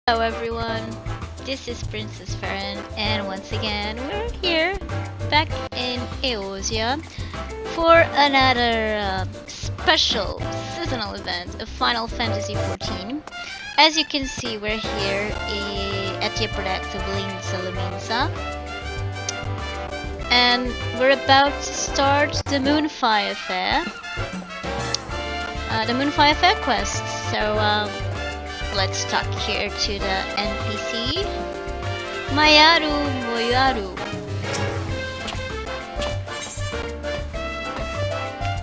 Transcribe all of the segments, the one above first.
Hello everyone, this is Princess Farron and once again we're here back in OUEST for another special seasonal event of Final Fantasy XIV. As you can see, we're here at the products of Linsa and we're about to start the Moonfire Faire, the Moonfire Faire quest. So let's talk here to the NPC. Mayaru Moyaru.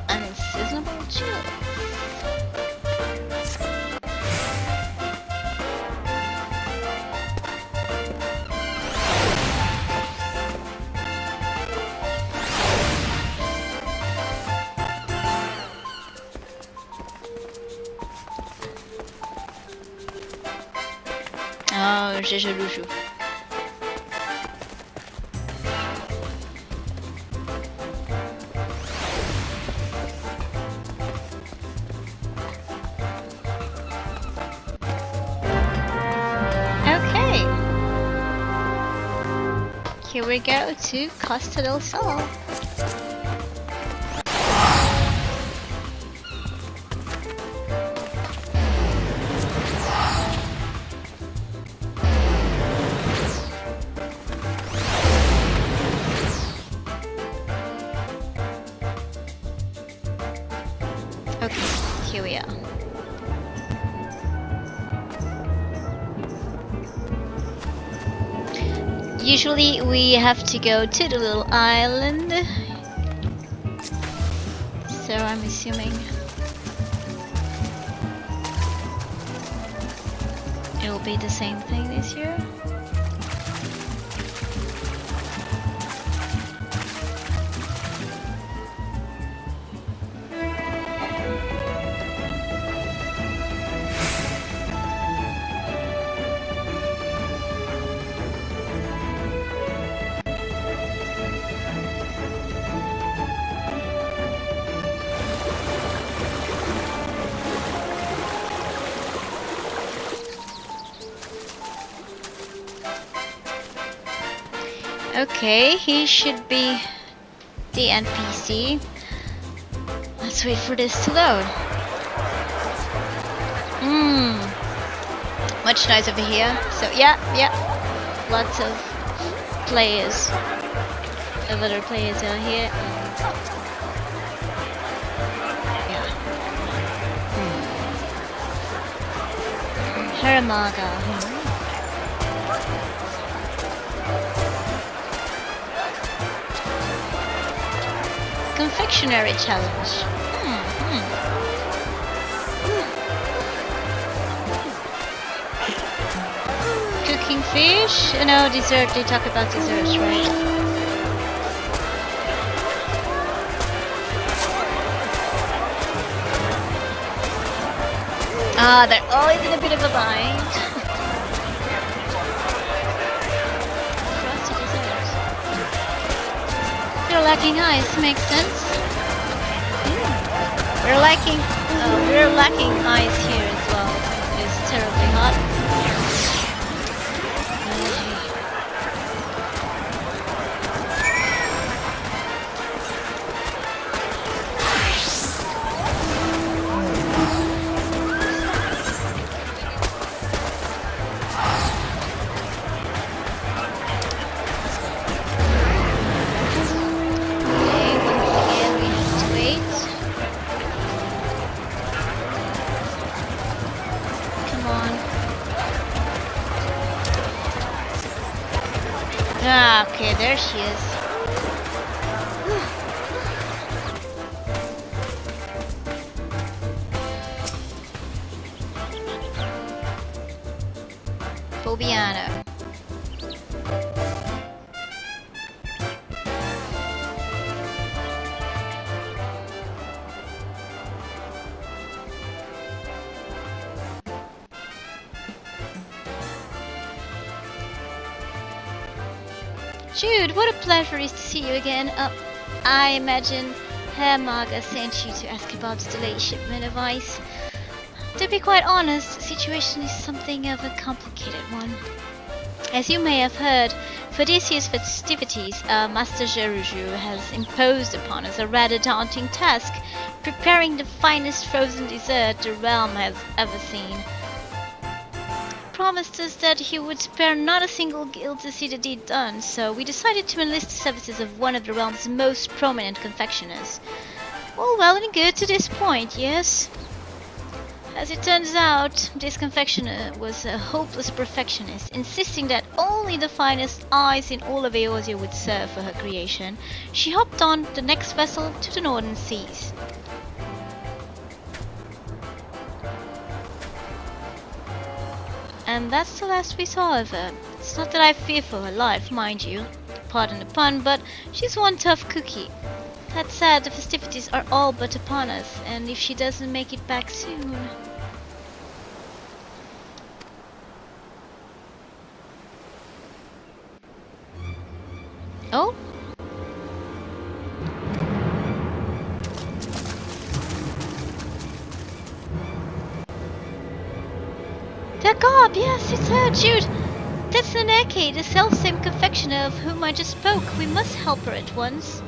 Unseasonable chill. Oh, Jejelushu. Okay. Here we go to Costa del Sol. Okay, here we are. Usually we have to go to the little island, so I'm assuming it will be the same thing this year. Okay, he should be the NPC. Let's wait for this to load. Much nice over here. So yeah, lots of players, other players are here. Haramaga. Confectionery challenge. Cooking fish? No, dessert. They talk about desserts, right? Ah, they're always in a bit of a bind. Frosty desserts. They're lacking ice, makes sense. We're lacking ice here as well. It's terribly hot. Ah, okay, there she is. Bobiano. Jude, what a pleasure it is to see you again. I imagine Herr Maga sent you to ask about the delayed shipment of ice. To be quite honest, the situation is something of a complicated one. As you may have heard, for this year's festivities, Master Geruju has imposed upon us a rather daunting task, preparing the finest frozen dessert the realm has ever seen. Promised us that he would spare not a single guild to see the deed done, so we decided to enlist the services of one of the realm's most prominent confectioners. All well and good to this point, yes? As it turns out, this confectioner was a hopeless perfectionist, insisting that only the finest eyes in all of Eorzea would serve for her creation. She hopped on the next vessel to the northern seas. And that's the last we saw of her. It's not that I fear for her life, mind you. Pardon the pun, but she's one tough cookie. That said, the festivities are all but upon us, and if she doesn't make it back soon... Oh? The gob, yes, it's her, Jude! That's Naneki, the self-same confectioner of whom I just spoke. We must help her at once.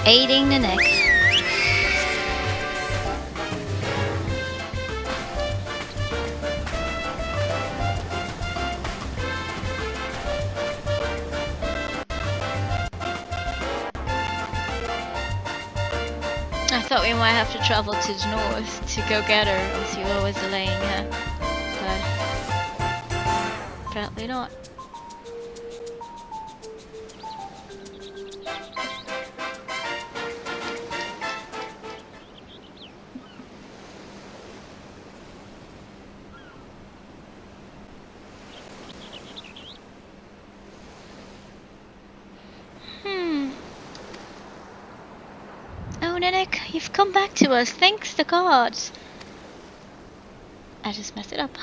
Aiding the neck. I thought we might have to travel to the north to go get her, as you were always delaying her. But apparently not. You've come back to us, thanks the gods. I just messed it up.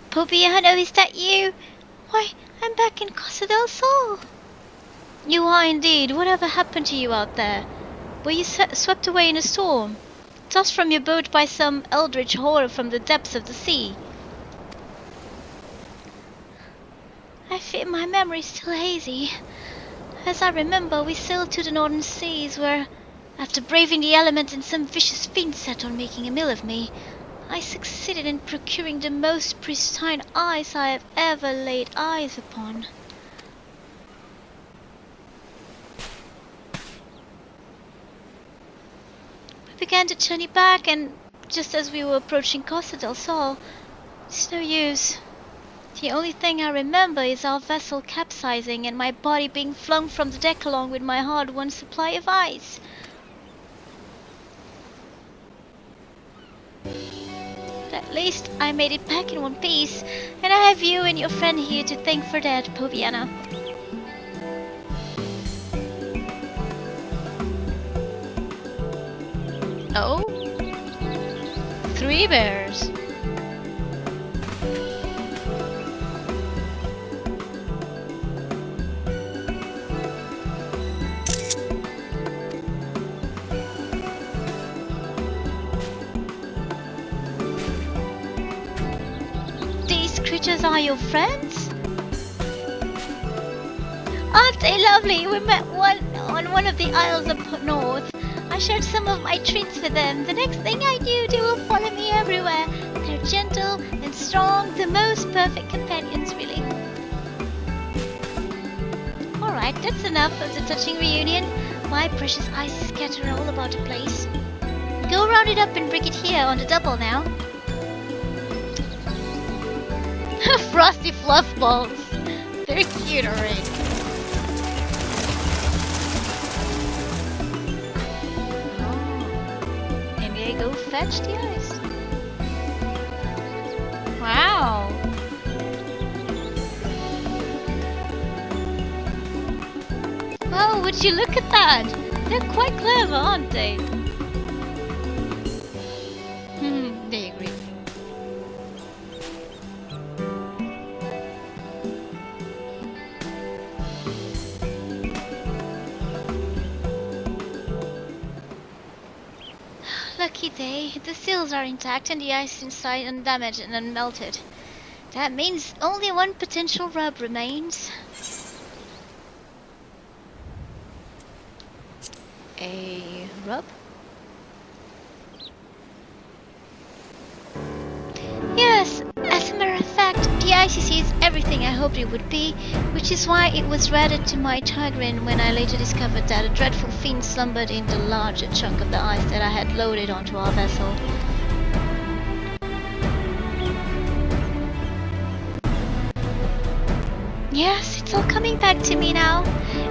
Pobiano, is that you? Why, I'm back in Costa del Sol. You are indeed. Whatever happened to you out there? Were you swept away in a storm? Tossed from your boat by some eldritch horror from the depths of the sea? I fear my memory's still hazy. As I remember, we sailed to the northern seas where, after braving the elements and some vicious fiend set on making a meal of me, I succeeded in procuring the most pristine eyes I have ever laid eyes upon. We began to journey back, and just as we were approaching Costa del Sol, it's no use. The only thing I remember is our vessel capsizing and my body being flung from the deck along with my hard-won supply of ice. But at least I made it back in one piece, and I have you and your friend here to thank for that, Pobiana. Oh? 3 bears. Creatures are your friends? Aren't they lovely? We met on one of the isles up north. I shared some of my treats with them. The next thing I knew, they will follow me everywhere. They're gentle and strong, the most perfect companions, really. Alright, that's enough of the touching reunion. My precious eyes scatter all about the place. Go round it up and bring it here on the double now. Frosty fluff balls. They're cute already. Oh. Maybe I go fetch the ice. Wow. Oh, would you look at that? They're quite clever, aren't they? They agree. Lucky day. The seals are intact and the ice inside undamaged and unmelted. That means only one potential rub remains. A rub? Yes, as a matter of fact, the ICC is everything I hoped it would be, which is why it was added to my chagrin when I later discovered that a dreadful fiend slumbered in the larger chunk of the ice that I had loaded onto our vessel. Yes, it's all coming back to me now.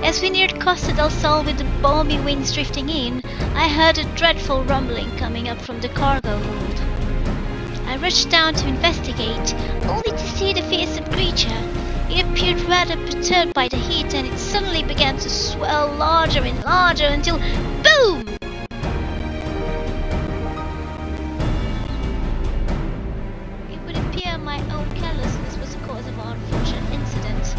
As we neared Costa del Sol with the balmy winds drifting in, I heard a dreadful rumbling coming up from the cargo hold. I rushed down to investigate, only to see the fearsome creature. It appeared rather perturbed by the heat, and it suddenly began to swell larger and larger until BOOM! It would appear my own carelessness was the cause of our unfortunate incident.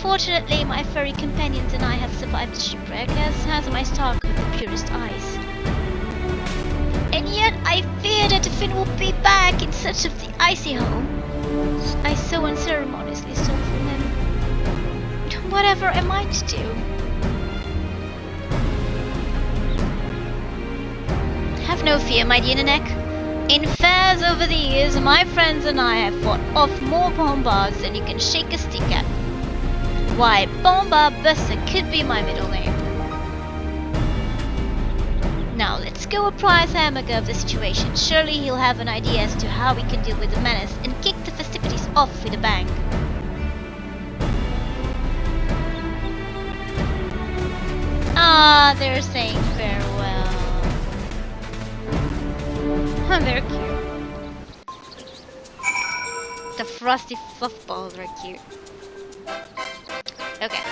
Fortunately, my furry companions and I have survived the shipwreck, as has my star coat of purest ice. And yet I fear that the fin will be back in search of the icy home I so unceremoniously stole from him. Whatever am I to do? Have no fear, my dear Nanek. In fairs over the years, my friends and I have fought off more bombards than you can shake a stick at. Why, Bombard Buster could be my middle name. Now let's go apprise Hamburger of the situation. Surely he'll have an idea as to how we can deal with the menace and kick the festivities off with a bang. Ah, they're saying farewell. They're cute. The frosty fluff balls are cute. Okay.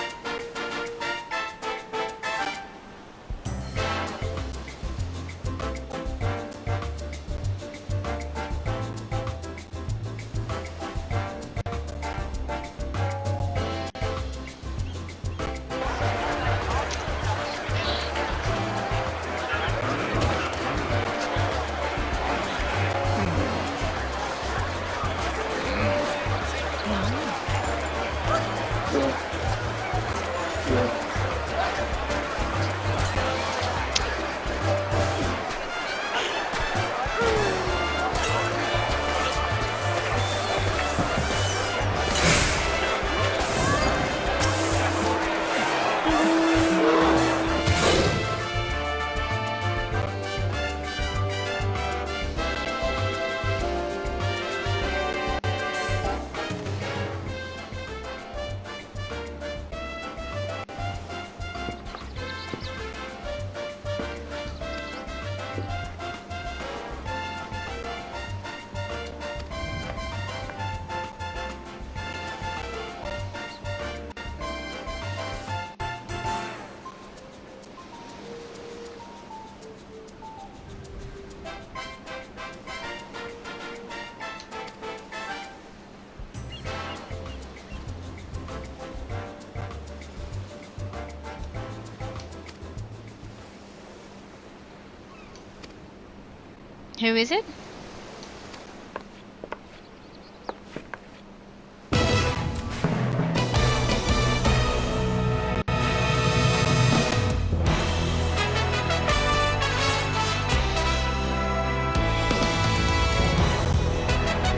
Who is it?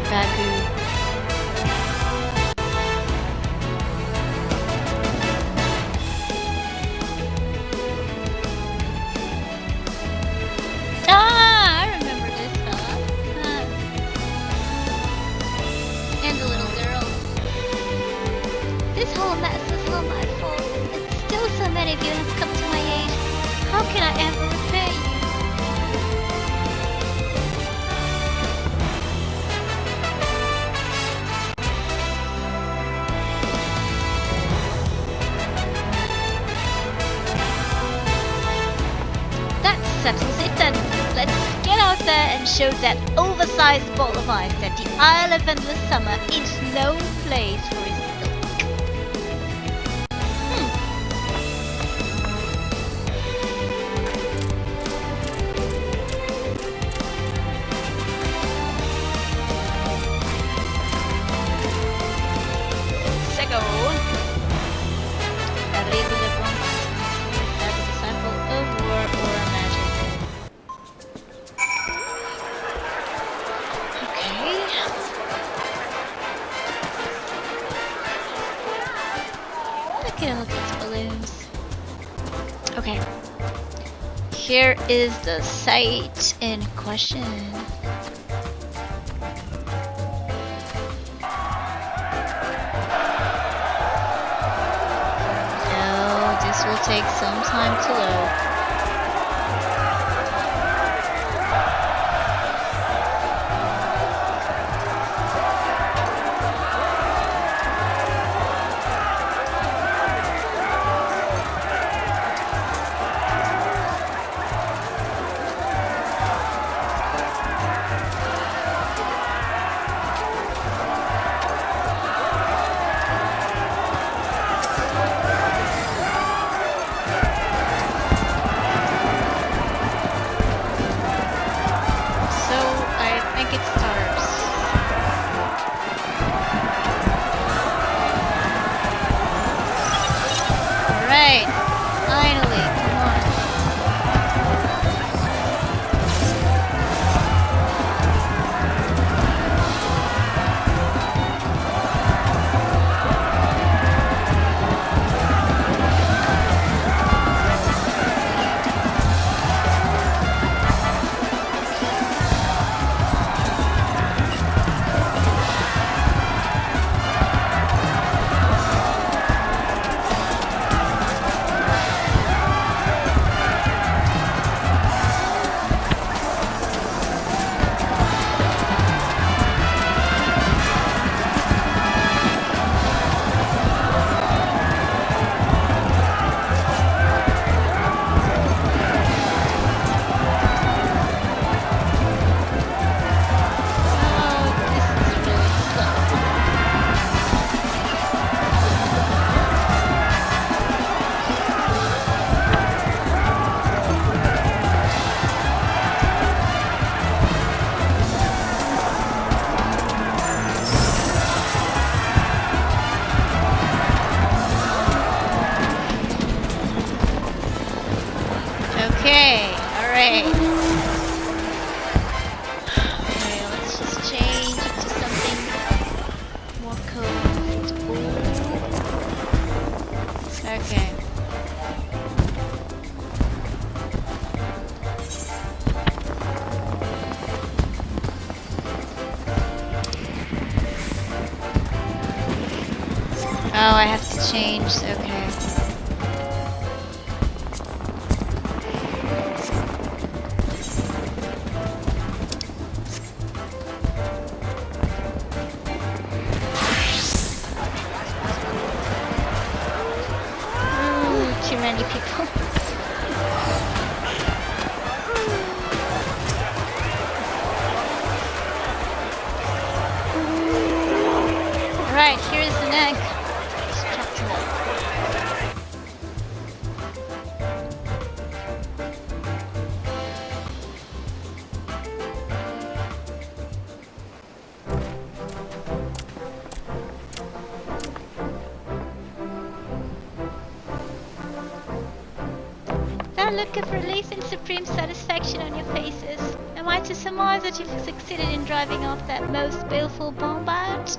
Baku. Ah, I remember this fella. This whole mess is all my fault. And still so many of you have come to my aid. How can I ever repay you? That settles it then. Let's get out there and show that oversized ball of ice that the Isle of Endless Summer is no place for his ilk. Sego. A little of one as a disciple of war or magic. Okay. Look at all these balloons. Okay. Here is the site in question. No, this will take some time to load. Alright. Okay, let's just change it to something more comfortable. Okay. Oh, I have to change, okay. Too many people. Alright, here's the neck. Structure. That look of relief and supreme satisfaction on your faces. Am I to surmise that you've succeeded in driving off that most baleful bomb out?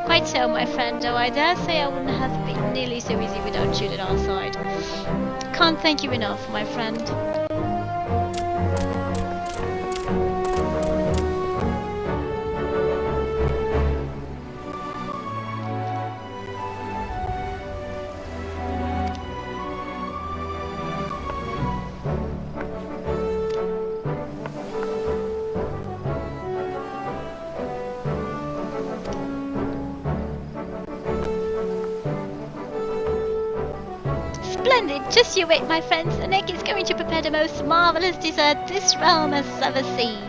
Quite so, my friend, though I dare say I wouldn't have been nearly so easy without you at our side. Can't thank you enough, my friend. Just you wait, my friends. Anek is going to prepare the most marvelous dessert this realm has ever seen.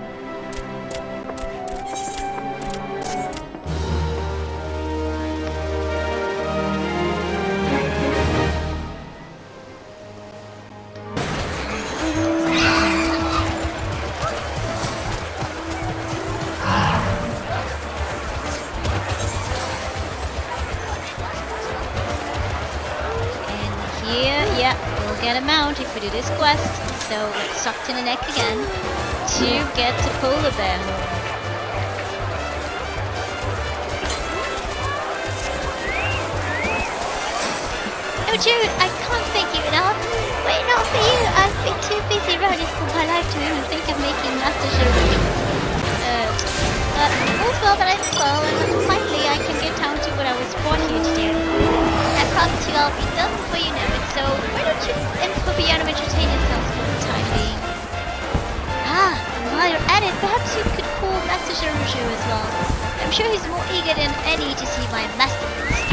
Get a mount if we do this quest, so let's talk to the neck again to get to Polar Bear. Oh Jude, I can't thank you enough. Wait, not for you. I've been too busy running for my life to even think of making master show. All's well that ends well, and finally I can get down to what I was born here to do. I promise you I'll be done before you know it, so why don't you and Fabiano entertain yourselves for the time being? Ah, and while you're at it, perhaps you could call Master Sharuju as well. I'm sure he's more eager than any to see my masterpiece.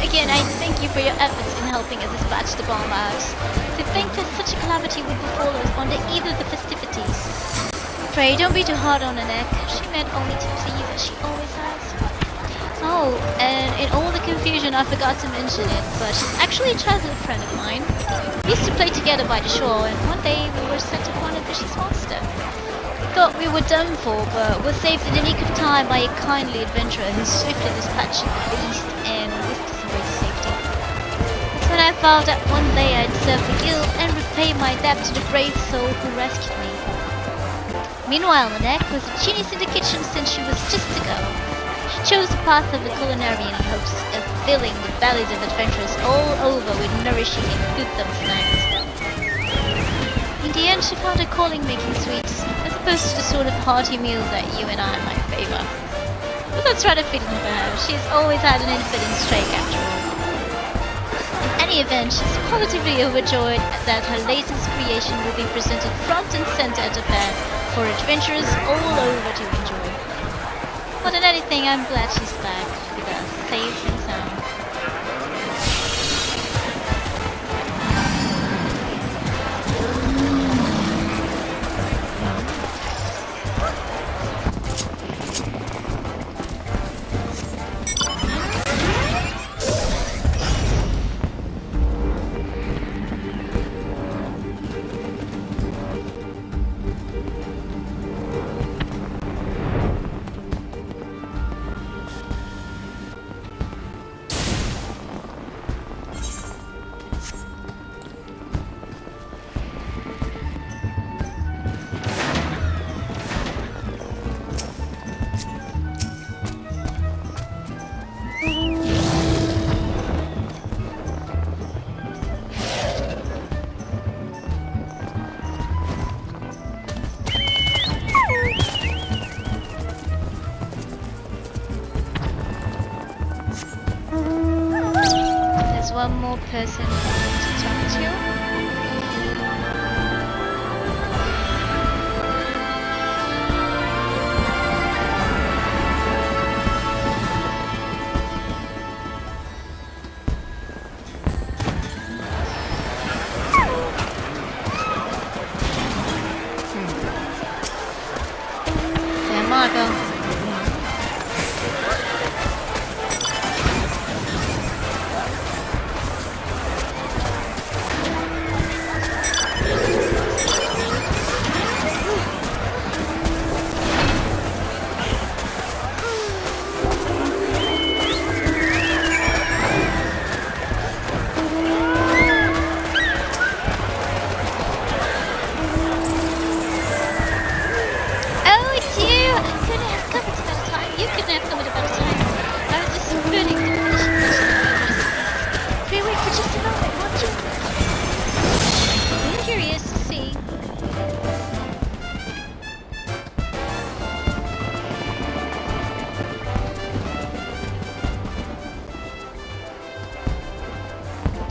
Again, I thank you for your efforts in helping us dispatch the bomb out. To think that such a calamity would befall us on the eve of the festivities. Pray don't be too hard on her neck. She meant only to please as she always has. Oh, and in all the confusion I forgot to mention it, but she's actually a childhood friend of mine. We used to play together by the shore, and one day we were set upon a vicious monster. Thought we were done for, but were saved in the nick of time by a kindly adventurer who swiftly dispatched the beast and whisked us away to safety. That's when I found that one day I'd serve the guild and repay my debt to the brave soul who rescued me. Meanwhile, Nanek was a genius in the kitchen since she was just a girl. She chose the path of the culinarian in hopes of filling the bellies of adventurers all over with nourishing and good-thumbed snacks. In the end, she found her calling making sweets, as opposed to the sort of hearty meals that you and I might favor. But that's rather fitting for her. She's always had an infinite streak after all. In any event, she's positively overjoyed that her latest creation will be presented front and center at the fair for adventurers all over to enjoy. More than anything, I'm glad she's back with us, safe and sound. One more person to talk to. There, Margot.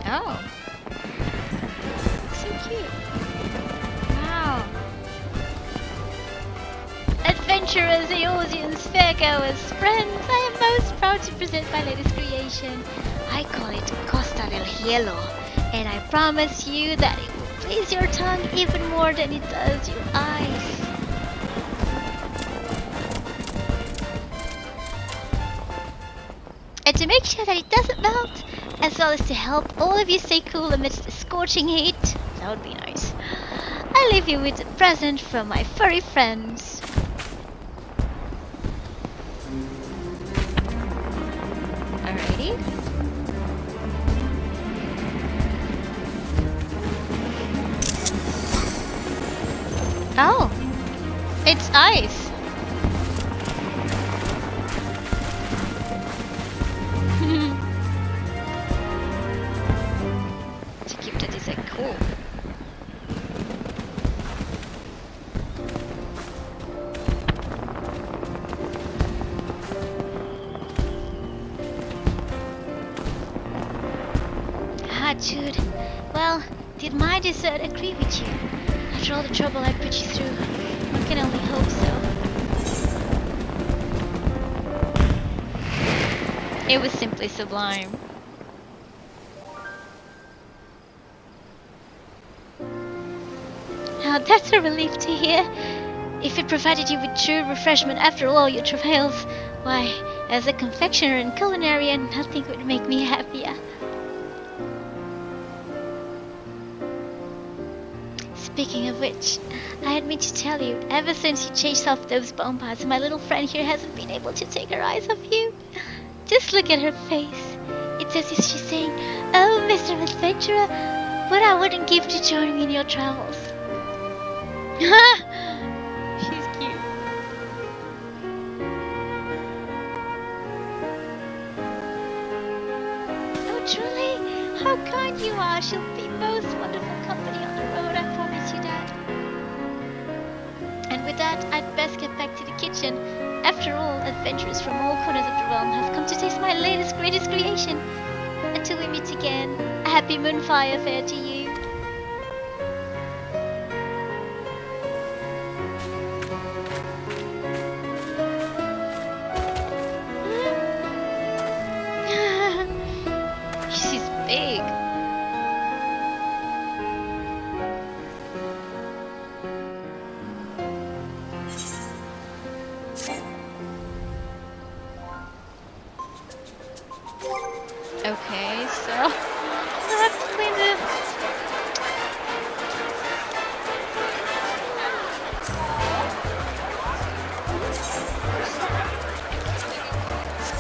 Oh. Looks so cute. Wow. Adventurers, Eosians, fairgoers, friends, I am most proud to present my latest creation. I call it Costa del Hielo, and I promise you that it will please your tongue even more than it does your eyes. And to make sure that it doesn't melt, as well as to help all of you stay cool amidst the scorching heat, that would be nice, I leave you with a present from my furry friends. Alrighty. Oh, it's ice. To keep the design cool. Ah, Jude. Well, did my dessert agree with you? After all the trouble I put you through, one can only hope so. It was simply sublime. Now that's a relief to hear. If it provided you with true refreshment after all your travails, why, as a confectioner and culinarian, nothing would make me happier. Speaking of which, I had meant to tell you, ever since you chased off those bombas, my little friend here hasn't been able to take her eyes off you. Just look at her face. It's as if she's saying, "Oh, Mr. Adventurer, what I wouldn't give to join me in your travels." She's cute. Oh, truly? How kind you are. She'll be most wonderful company on the road, I promise you that. And with that, I'd best get back to the kitchen. After all, adventurers from all corners of the realm have come to taste my latest, greatest creation. Until we meet again, a happy Moonfire Faire to you. She's big. Okay, so I'll have to clean this.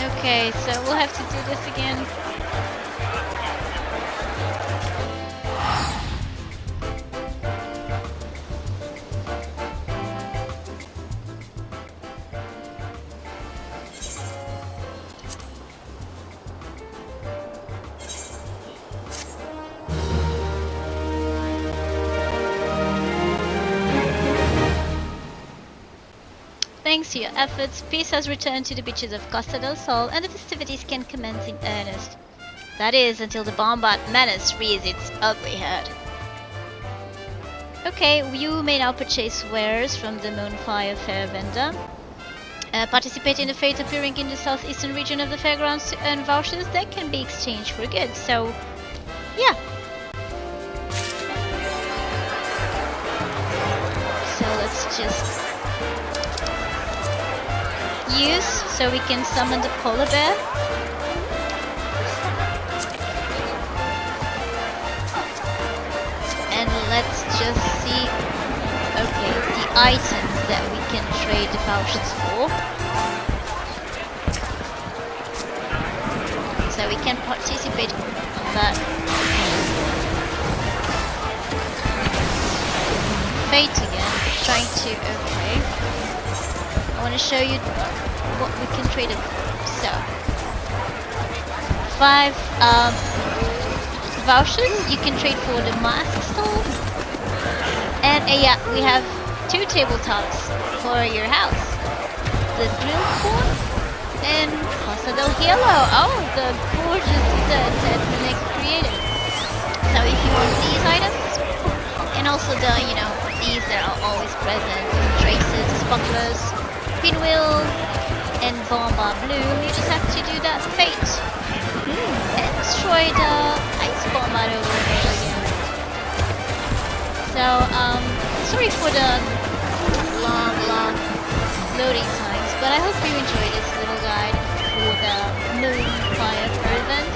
Okay, so we'll have to do this again. Thanks to your efforts, peace has returned to the beaches of Costa del Sol and the festivities can commence in earnest. That is, until the Bombard menace rears its ugly head. Okay, you may now purchase wares from the Moonfire Faire vendor. Participate in the fete appearing in the southeastern region of the fairgrounds to earn vouchers that can be exchanged for goods. So, yeah. So let's just use so we can summon the polar bear. And let's just see, okay, the items that we can trade the vouchers for. So we can participate on that fate again, trying to, okay. I want to show you what we can trade it for. So, 5 vouchers you can trade for the mask stall. And yeah, we have 2 tabletops for your house. The grilled corn and Casa del Hielo. Oh, the gorgeous dessert that Nick created. Sparklers, Pinwheel, and Bomba Bloom. You just have to do that fate and destroy the Ice Bomba over and over again. So, sorry for the long loading times, but I hope you enjoyed this little guide for the Moonfire Faire event.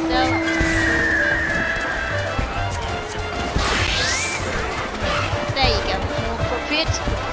So, there you go, more appropriate.